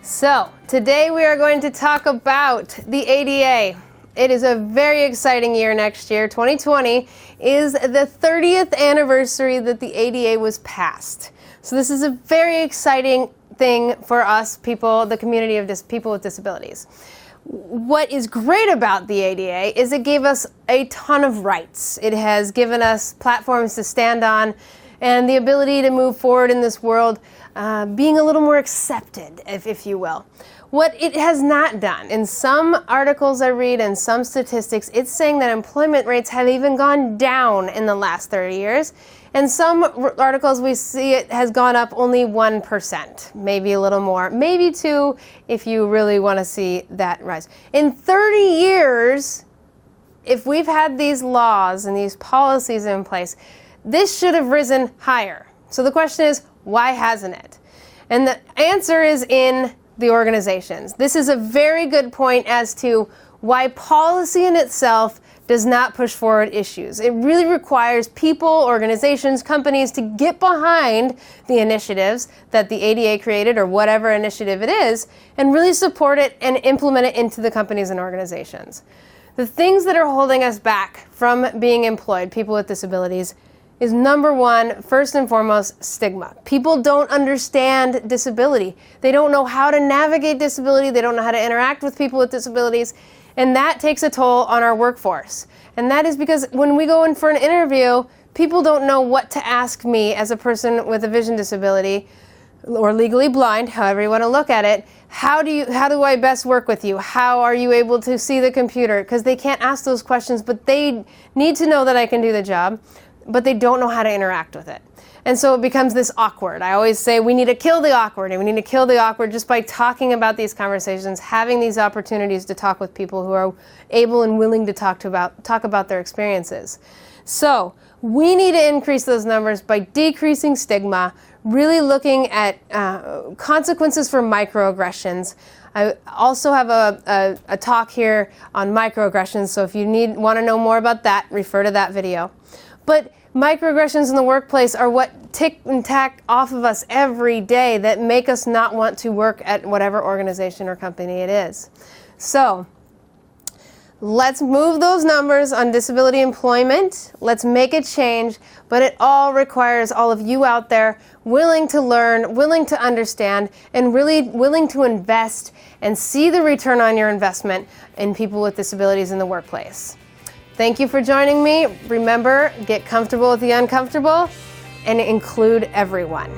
So, today we are going to talk about the ADA. It is a very exciting year next year. 2020 is the 30th anniversary that the ADA was passed. So this is a very exciting thing for us people, the community of people with disabilities. What is great about the ADA is it gave us a ton of rights. It has given us platforms to stand on and the ability to move forward in this world, being a little more accepted, if you will. What it has not done, in some articles I read and some statistics, it's saying that employment rates have even gone down in the last 30 years. In some articles we see it has gone up only 1%, maybe a little more, maybe 2% if you really want to see that rise. In 30 years, if we've had these laws and these policies in place, this should have risen higher. So the question is, why hasn't it? And the answer is in the organizations. This is a very good point as to why policy in itself does not push forward issues. It really requires people, organizations, companies to get behind the initiatives that the ADA created or whatever initiative it is and really support it and implement it into the companies and organizations. The things that are holding us back from being employed, people with disabilities, is number one, first and foremost, stigma. People don't understand disability. They don't know how to navigate disability. They don't know how to interact with people with disabilities. And that takes a toll on our workforce. And that is because when we go in for an interview, people don't know what to ask me as a person with a vision disability or legally blind, however you want to look at it. How do I best work with you? How are you able to see the computer? Because they can't ask those questions, but they need to know that I can do the job, but they don't know how to interact with it. And so it becomes this awkward. I always say we need to kill the awkward, and we need to kill the awkward just by talking about these conversations, having these opportunities to talk with people who are able and willing to talk about their experiences. So we need to increase those numbers by decreasing stigma, really looking at consequences for microaggressions. I also have a talk here on microaggressions, so if you want to know more about that, refer to that video. But microaggressions in the workplace are what tick and tack off of us every day that make us not want to work at whatever organization or company it is. So let's move those numbers on disability employment. Let's make a change, but it all requires all of you out there willing to learn, willing to understand, and really willing to invest and see the return on your investment in people with disabilities in the workplace. Thank you for joining me. Remember, get comfortable with the uncomfortable and include everyone.